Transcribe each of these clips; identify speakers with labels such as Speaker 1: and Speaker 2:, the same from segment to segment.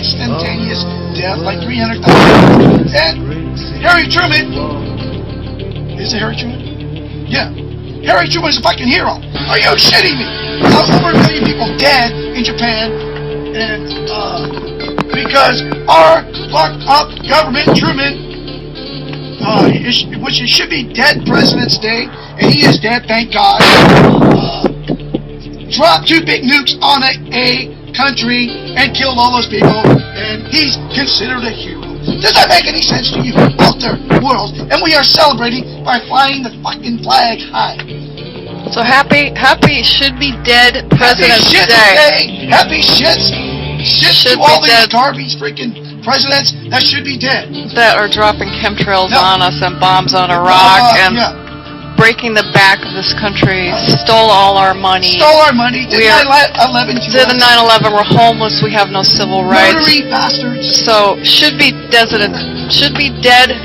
Speaker 1: instantaneous death, like 300,000. And Harry Truman, is it Harry Truman? Yeah. Harry Truman is a fucking hero. Are you shitting me? Over 1 million people dead in Japan, and because our fucked up government, Truman, which it should be dead President's Day, and he is dead, thank God, dropped 2 big nukes on a country and killed all those people, and he's considered a hero. Does that make any sense to you out there, world? And we are celebrating by flying the fucking flag high.
Speaker 2: So happy should be dead President's
Speaker 1: Day. Happy shits to all these garbage freaking presidents that should be dead.
Speaker 2: That are dropping chemtrails on us and bombs on Iraq and breaking the back of this country, stole all our money.
Speaker 1: Did 9/11 to
Speaker 2: did the 9/11, we're homeless, we have no civil rights.
Speaker 1: Murdery bastards.
Speaker 2: So should be dead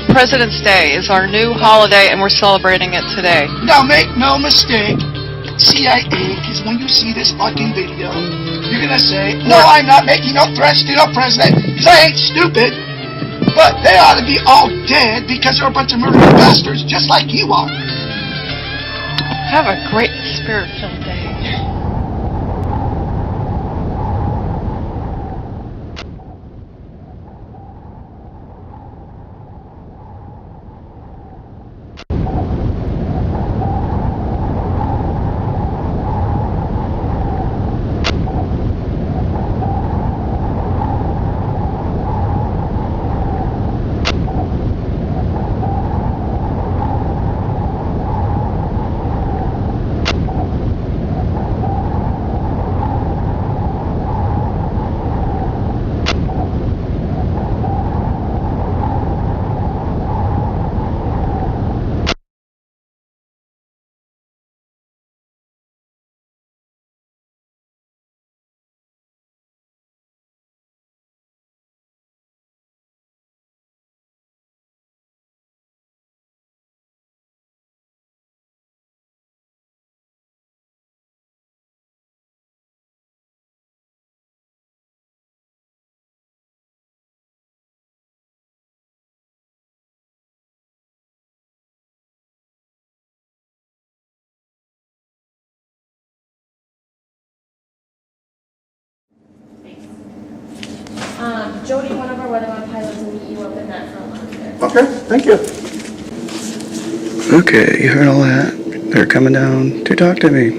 Speaker 2: President's Day is our new holiday, and we're celebrating it today.
Speaker 1: Now make no mistake, CIA, because when you see this fucking video, you're gonna say, no, I'm not making no threats to no president, because I ain't stupid. But they ought to be all dead because they're a bunch of murderous bastards, just like you are.
Speaker 2: Have a great spirit-filled day.
Speaker 3: Jody, one of our weatherman pilots, will meet you up in that front lounge there.
Speaker 1: Okay, thank you.
Speaker 4: Okay, you heard all that. They're coming down to talk to me.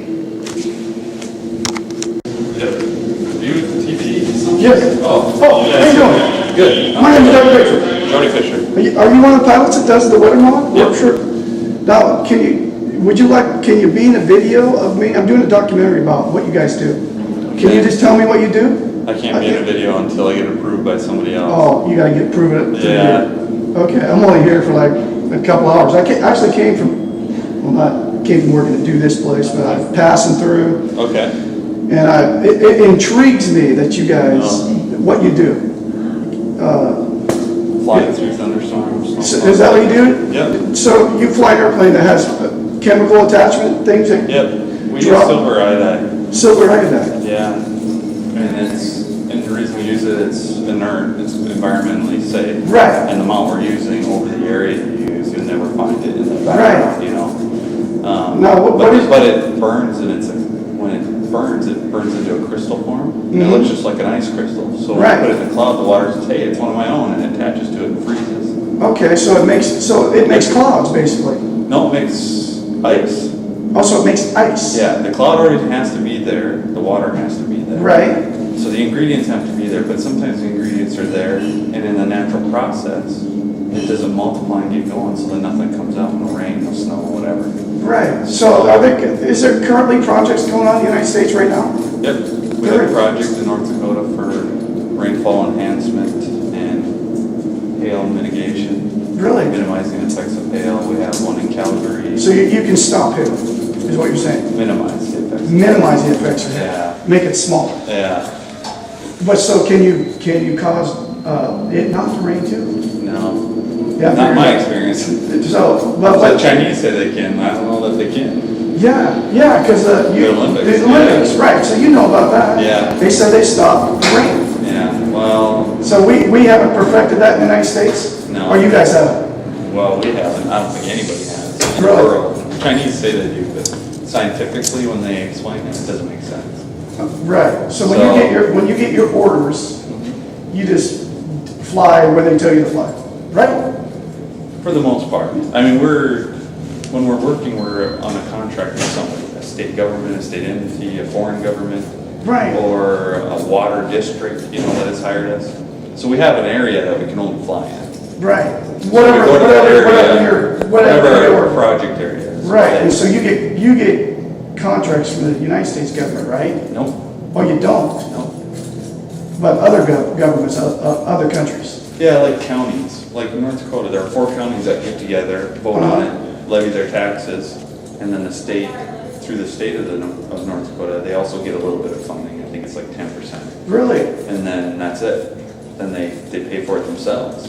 Speaker 1: Yes.
Speaker 5: Oh,
Speaker 1: how you doing?
Speaker 5: good.
Speaker 1: My name is Doug Bickford.
Speaker 5: Jody Fisher.
Speaker 1: Are you one of the pilots that does the weather model?
Speaker 5: Yep.
Speaker 1: Sure. Now, can you be in a video of me? I'm doing a documentary about what you guys do. Can you just tell me what you do?
Speaker 5: I can't be in a video until I get approved by somebody else.
Speaker 1: Oh, you gotta get proven it.
Speaker 5: Yeah.
Speaker 1: Okay, I'm only here for like a couple hours. I actually came from working to do this place, but I'm passing through.
Speaker 5: Okay.
Speaker 1: And it intrigues me that you guys, what you do.
Speaker 5: Flying through thunderstorms.
Speaker 1: So is that what you do?
Speaker 5: Yep.
Speaker 1: So you fly an airplane that has chemical attachment things that
Speaker 5: Yep. We use
Speaker 1: drop-
Speaker 5: silver iodide.
Speaker 1: silver iodide.
Speaker 5: Yeah. And the reason we use it, it's inert, it's environmentally safe.
Speaker 1: Right.
Speaker 5: And the amount we're using over the area you use, you'll never find it in the
Speaker 1: Right.
Speaker 5: background, you know.
Speaker 1: Now,
Speaker 5: but it burns, and when it burns into a crystal form. It looks just like an ice crystal. So when
Speaker 1: Right.
Speaker 5: I put it in the cloud, the water says, hey, it's one of my own, and it attaches to it and freezes.
Speaker 1: Okay, so it makes clouds basically.
Speaker 5: No, it makes ice.
Speaker 1: Also, it makes ice.
Speaker 5: Yeah, the cloud already has to be there. The water has to be there.
Speaker 1: Right.
Speaker 5: So the ingredients have to be there, but sometimes the ingredients are there, and in the natural process, it doesn't multiply and get going, so then nothing comes out, no rain, no snow, whatever.
Speaker 1: Right. So is there currently projects going on in the United States right now?
Speaker 5: Yep. We have a project in North Dakota for rainfall enhancement and hail mitigation.
Speaker 1: Really?
Speaker 5: Minimizing the effects of hail. We have one in Calgary.
Speaker 1: So you can stop hail, is what you're saying?
Speaker 5: Minimize the effects.
Speaker 1: Minimize the effects of hail.
Speaker 5: Yeah.
Speaker 1: Make it smaller.
Speaker 5: Yeah.
Speaker 1: But so can you cause it not to rain too?
Speaker 5: No.
Speaker 1: Yeah,
Speaker 5: Not my experience.
Speaker 1: So,
Speaker 5: The Chinese say they can. I don't know that they can.
Speaker 1: yeah, because the
Speaker 5: Olympics.
Speaker 1: Olympics, right? So you know about that.
Speaker 5: Yeah.
Speaker 1: They said they stopped the rain.
Speaker 5: Yeah. Well,
Speaker 1: So we haven't perfected that in the United States?
Speaker 5: No.
Speaker 1: Or you guys haven't?
Speaker 5: Well, we haven't. I don't think anybody has. In
Speaker 1: Really?
Speaker 5: the world. The Chinese say they do, but scientifically, when they explain it, it doesn't make sense.
Speaker 1: Right. So when
Speaker 5: So-
Speaker 1: you get your orders, you just fly where they tell you to fly, right?
Speaker 5: For the most part. I mean, when we're working, we're on a contract with somebody, a state government, a state entity, a foreign government,
Speaker 1: Right.
Speaker 5: or a water district, that has hired us. So we have an area that we can only fly in.
Speaker 1: Right.
Speaker 5: So we go to that area,
Speaker 1: Whatever
Speaker 5: our
Speaker 1: your
Speaker 5: project area is.
Speaker 1: right. And so you get contracts from the United States government, right?
Speaker 5: Nope,
Speaker 1: Or you don't,
Speaker 5: nope.
Speaker 1: but other governments, other countries.
Speaker 5: Yeah, like counties, like in North Dakota, there are 4 counties that get together, vote on it, levy their taxes, and then the state, through the state of North Dakota, they also get a little bit of funding. I think it's like 10%.
Speaker 1: Really?
Speaker 5: And then that's it. Then they pay for it themselves.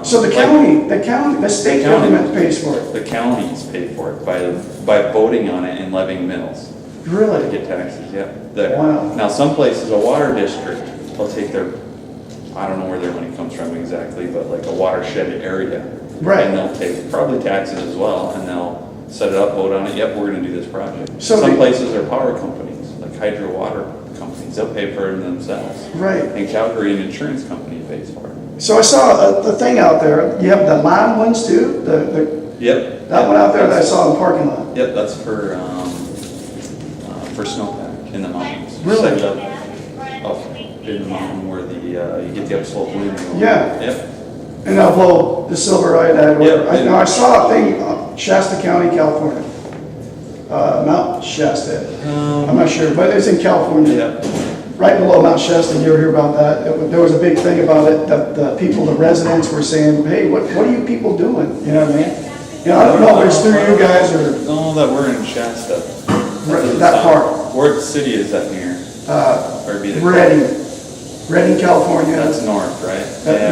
Speaker 1: So the state government pays for it.
Speaker 5: The counties pay for it by voting on it and levying mills to
Speaker 1: Really?
Speaker 5: get taxes, yeah. There.
Speaker 1: Wow.
Speaker 5: Now, some places, a water district, they'll take I don't know where their money comes from exactly, but like a watershed area.
Speaker 1: Right.
Speaker 5: And they'll take probably taxes as well, and they'll set it up, vote on it, yep, we're gonna do this project.
Speaker 1: So
Speaker 5: Some
Speaker 1: the-
Speaker 5: places are power companies, like hydro water companies, they'll pay for it themselves.
Speaker 1: Right.
Speaker 5: And Calgary, an insurance company pays for it.
Speaker 1: So I saw the thing out there. You have the lime ones too.
Speaker 5: Yep.
Speaker 1: That one out there that I saw in the parking lot.
Speaker 5: Yep, that's for snowpack in the mountains.
Speaker 1: Really?
Speaker 5: Set it up in the mountain where you get the upslope wind.
Speaker 1: Yeah.
Speaker 5: Yep.
Speaker 1: And they'll blow the silver iodide.
Speaker 5: Yep.
Speaker 1: I saw a thing, Shasta County, California. Mount Shasta. I'm not sure, but it's in California.
Speaker 5: Yep.
Speaker 1: Right below Mount Shasta. You ever hear about that? There was a big thing about it. The people, the residents were saying, hey, what are you people doing? You know what I mean? I don't know if it's through you guys or
Speaker 5: No, that we're in Shasta.
Speaker 1: that part.
Speaker 5: Where city is that near? Or it'd be the
Speaker 1: Redding, California.
Speaker 5: That's north, right?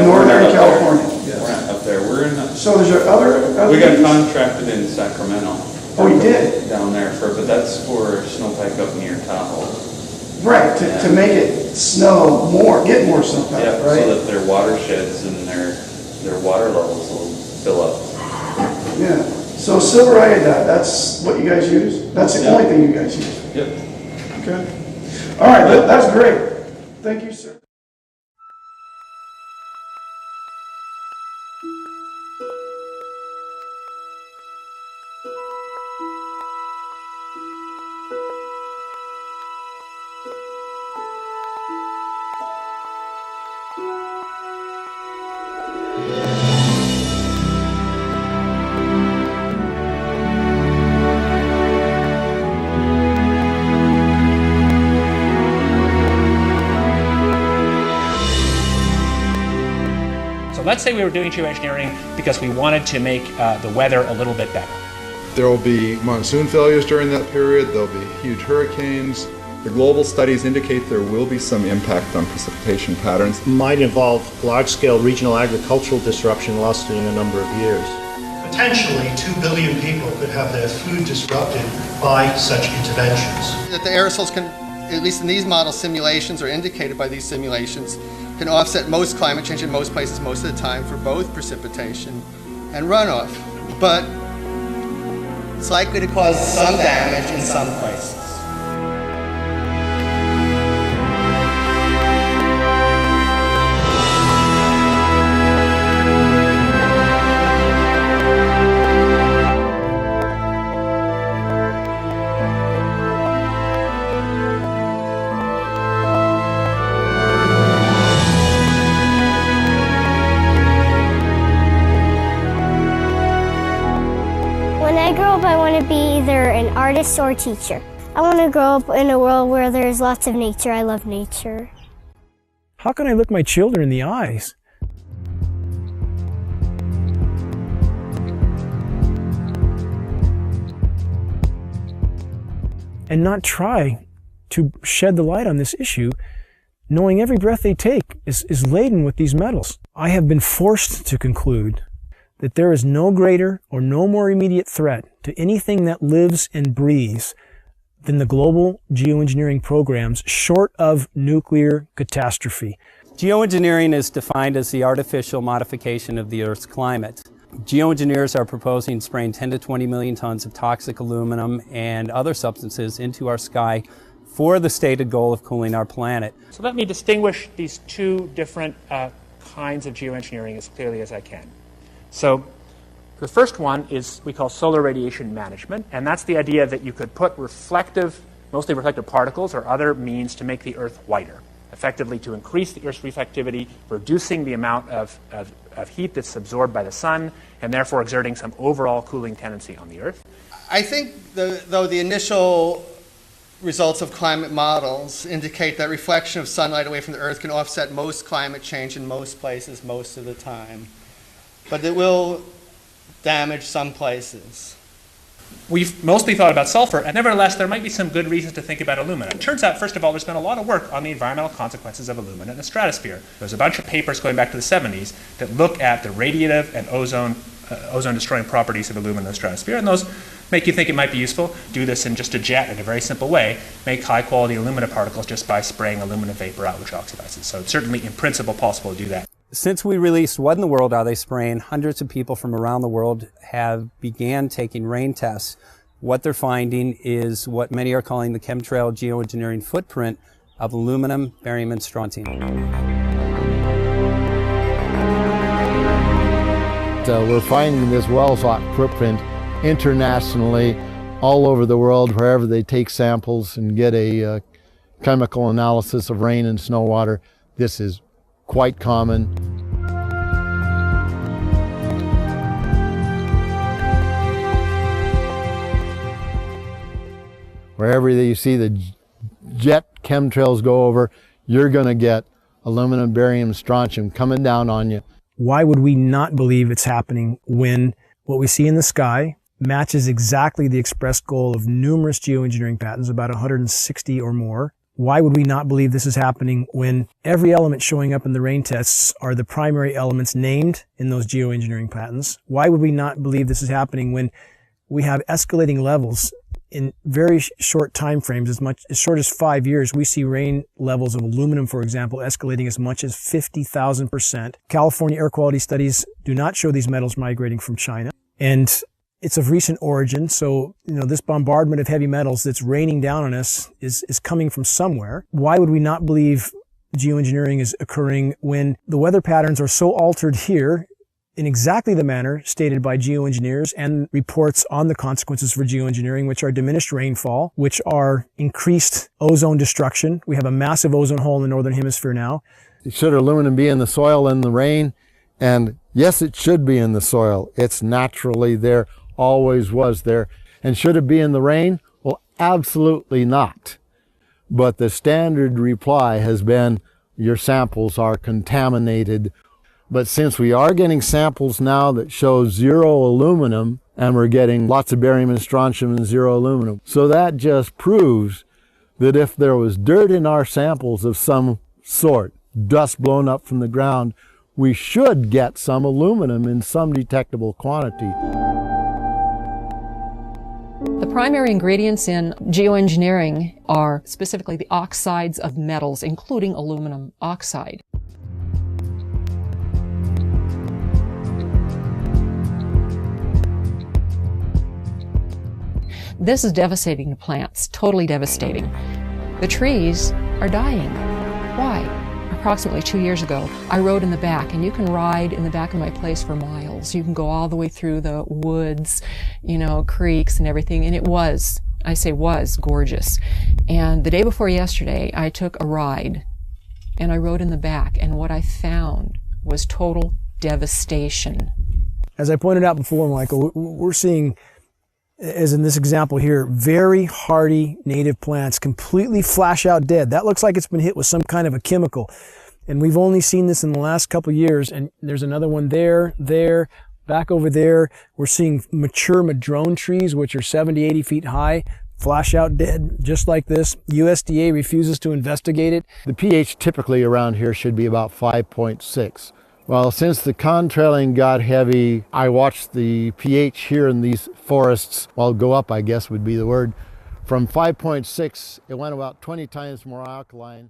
Speaker 1: Northern
Speaker 5: we're not up
Speaker 1: California,
Speaker 5: there.
Speaker 1: yes.
Speaker 5: We're not up there. We're in.
Speaker 1: So there's other
Speaker 5: We got
Speaker 1: things?
Speaker 5: contracted in Sacramento.
Speaker 1: Oh, you did?
Speaker 5: Down there but that's for snowpack up near Tahoe.
Speaker 1: Right, to make it snow more, get more snow,
Speaker 5: Yeah, so
Speaker 1: right?
Speaker 5: that their watersheds and their water levels will fill up.
Speaker 1: Yeah. So silver iodide, that's what you guys use? That's the
Speaker 5: Yeah.
Speaker 1: only thing you guys use?
Speaker 5: Yep.
Speaker 1: Okay. All right, that's great. Thank you, sir.
Speaker 6: Let's say we were doing geoengineering because we wanted to make the weather a little bit better.
Speaker 7: There will be monsoon failures during that period, there'll be huge hurricanes. The global studies indicate there will be some impact on precipitation patterns.
Speaker 8: Might involve large-scale regional agricultural disruption lasting a number of years.
Speaker 9: Potentially 2 billion people could have their food disrupted by such interventions.
Speaker 10: That the aerosols can, at least in these model simulations or indicated by these simulations, can offset most climate change in most places most of the time for both precipitation and runoff. But it's likely to cause some damage in some places.
Speaker 11: When I grow up, I want to be either an artist or a teacher. I want to grow up in a world where there's lots of nature. I love nature.
Speaker 12: How can I look my children in the eyes and not try to shed the light on this issue, knowing every breath they take is laden with these metals? I have been forced to conclude that there is no greater or no more immediate threat to anything that lives and breathes than the global geoengineering programs short of nuclear catastrophe.
Speaker 13: Geoengineering is defined as the artificial modification of the Earth's climate. Geoengineers are proposing spraying 10 to 20 million tons of toxic aluminum and other substances into our sky for the stated goal of cooling our planet.
Speaker 6: So let me distinguish these two different kinds of geoengineering as clearly as I can. So the first one is we call solar radiation management, and that's the idea that you could put mostly reflective particles or other means to make the Earth whiter, effectively to increase the Earth's reflectivity, reducing the amount of heat that's absorbed by the sun, and therefore exerting some overall cooling tendency on the Earth.
Speaker 10: I think, though, the initial results of climate models indicate that reflection of sunlight away from the Earth can offset most climate change in most places most of the time. But it will damage some places.
Speaker 6: We've mostly thought about sulfur, and nevertheless, there might be some good reasons to think about alumina. It turns out, first of all, there's been a lot of work on the environmental consequences of alumina in the stratosphere. There's a bunch of papers going back to the 70s that look at the radiative and ozone-destroying properties of alumina in the stratosphere, and those make you think it might be useful. Do this in just a jet in a very simple way. Make high-quality alumina particles just by spraying alumina vapor out, which oxidizes. So it's certainly, in principle, possible to do that.
Speaker 13: Since we released What in the World Are They Spraying?, hundreds of people from around the world have began taking rain tests. What they're finding is what many are calling the chemtrail geoengineering footprint of aluminum, barium, and strontium.
Speaker 14: We're finding this well-sought footprint internationally, all over the world, wherever they take samples and get a chemical analysis of rain and snow water. This is quite common. Wherever you see the jet chemtrails go over, you're going to get aluminum, barium, strontium coming down on you.
Speaker 12: Why would we not believe it's happening when what we see in the sky matches exactly the expressed goal of numerous geoengineering patents, about 160 or more? Why would we not believe this is happening when every element showing up in the rain tests are the primary elements named in those geoengineering patents? Why would we not believe this is happening when we have escalating levels in very short time frames, as short as 5 years? We see rain levels of aluminum, for example, escalating as much as 50,000%. California air quality studies do not show these metals migrating from China. And it's of recent origin, so this bombardment of heavy metals that's raining down on us is coming from somewhere. Why would we not believe geoengineering is occurring when the weather patterns are so altered here in exactly the manner stated by geoengineers and reports on the consequences for geoengineering, which are diminished rainfall, which are increased ozone destruction? We have a massive ozone hole in the northern hemisphere now.
Speaker 14: Should aluminum be in the soil in the rain? And yes, it should be in the soil. It's naturally there. Always was there. And should it be in the rain? Well, absolutely not. But the standard reply has been, your samples are contaminated. But since we are getting samples now that show zero aluminum, and we're getting lots of barium and strontium and zero aluminum, so that just proves that if there was dirt in our samples of some sort, dust blown up from the ground, we should get some aluminum in some detectable quantity.
Speaker 15: The primary ingredients in geoengineering are specifically the oxides of metals, including aluminum oxide. This is devastating to plants, totally devastating. The trees are dying. Why? Approximately 2 years ago, I rode in the back, and you can ride in the back of my place for miles. You can go all the way through the woods, creeks and everything, and it was, I say was, gorgeous. And the day before yesterday, I took a ride, and I rode in the back, and what I found was total devastation.
Speaker 12: As I pointed out before, Michael, we're seeing, as in this example here, very hardy native plants completely flash out dead. That looks like it's been hit with some kind of a chemical. And we've only seen this in the last couple of years. And there's another one there, back over there. We're seeing mature madrone trees, which are 70, 80 feet high, flash out dead, just like this. USDA refuses to investigate it.
Speaker 14: The pH typically around here should be about 5.6. Well, since the contrailing got heavy, I watched the pH here in these forests, go up, I guess would be the word. From 5.6, it went about 20 times more alkaline.